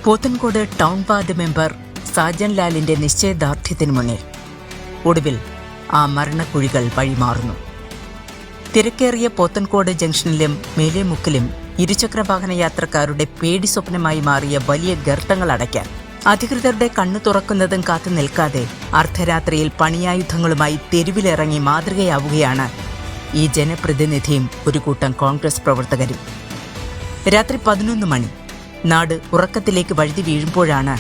Pothencode town ward member Sajan ലാലിന്റെ നിശ്ചയദാർഢ്യത്തിനു മുന്നിൽ ഒടുവിൽ ആ മരണക്കുഴികൾ വഴിമാറുന്നു. തിരക്കേറിയ പോത്തൻകോട് ജംഗ്ഷനിലും മേലേമുക്കിലും ഇരുചക്രവാഹന യാത്രക്കാരുടെ പേടി സ്വപ്നമായി മാറിയ വലിയ ഗർത്തങ്ങൾ അടയ്ക്കാൻ അധികൃതരുടെ കണ്ണു തുറക്കുന്നതും കാത്തു നിൽക്കാതെ അർദ്ധരാത്രിയിൽ പണിയായുധങ്ങളുമായി തെരുവിലിറങ്ങി മാതൃകയാവുകയാണ് ഈ ജനപ്രതിനിധിയും ഒരു കൂട്ടം കോൺഗ്രസ് പ്രവർത്തകരും. രാത്രി 11 മണി നാട് ഉറക്കത്തിലേക്ക് വഴുതി വീഴുമ്പോഴാണ്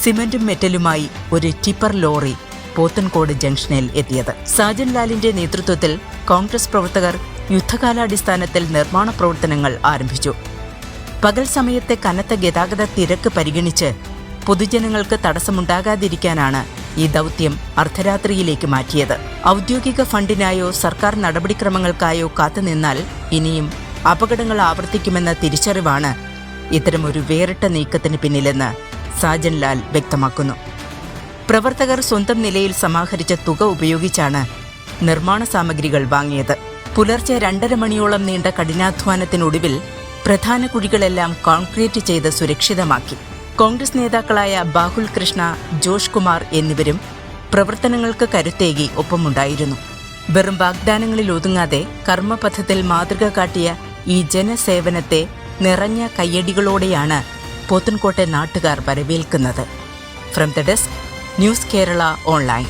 സിമന്റും മെറ്റലുമായി ഒരു ടിപ്പർ ലോറി പോത്തൻകോട് ജംഗ്ഷനിൽ എത്തിയത്. സാജൻ ലാലിന്റെ നേതൃത്വത്തിൽ കോൺഗ്രസ് പ്രവർത്തകർ യുദ്ധകാലാടിസ്ഥാനത്തിൽ നിർമ്മാണ പ്രവർത്തനങ്ങൾ ആരംഭിച്ചു. പകൽ സമയത്തെ കനത്ത ഗതാഗത തിരക്ക് പരിഗണിച്ച് പൊതുജനങ്ങൾക്ക് തടസ്സമുണ്ടാകാതിരിക്കാനാണ് ഈ ദൗത്യം അർദ്ധരാത്രിയിലേക്ക് മാറ്റിയത്. ഔദ്യോഗിക ഫണ്ടിനായോ സർക്കാർ നടപടിക്രമങ്ങൾക്കായോ കാത്തുനിന്നാൽ ഇനിയും അപകടങ്ങൾ ആവർത്തിക്കുമെന്ന തിരിച്ചറിവാണ് ഇത്തരമൊരു വേറിട്ട നീക്കത്തിന് പിന്നിലെന്ന് സാജൻ ലാൽ വ്യക്തമാക്കുന്നു. പ്രവർത്തകർ സ്വന്തം നിലയിൽ സമാഹരിച്ച തുക ഉപയോഗിച്ചാണ് നിർമ്മാണ സാമഗ്രികൾ വാങ്ങിയത്. പുലർച്ചെ 2:30 മണിയോളം നീണ്ട കഠിനാധ്വാനത്തിനൊടുവിൽ പ്രധാന കുഴികളെല്ലാം കോൺക്രീറ്റ് ചെയ്ത് സുരക്ഷിതമാക്കി. കോൺഗ്രസ് നേതാക്കളായ ബാഹുൽ കൃഷ്ണ, ജോഷ് കുമാർ എന്നിവരും പ്രവർത്തനങ്ങൾക്ക് കരുത്തേകി ഒപ്പമുണ്ടായിരുന്നു. വെറും വാഗ്ദാനങ്ങളിൽ ഒതുങ്ങാതെ കർമ്മപഥത്തിൽ മാതൃക കാട്ടിയ ഈ ജനസേവനത്തെ നിറഞ്ഞ കയ്യടികളോടെയാണ് പോത്തൻകോട്ടെ നാട്ടുകാർ വരവേൽക്കുന്നത്. From the desk, news Kerala online.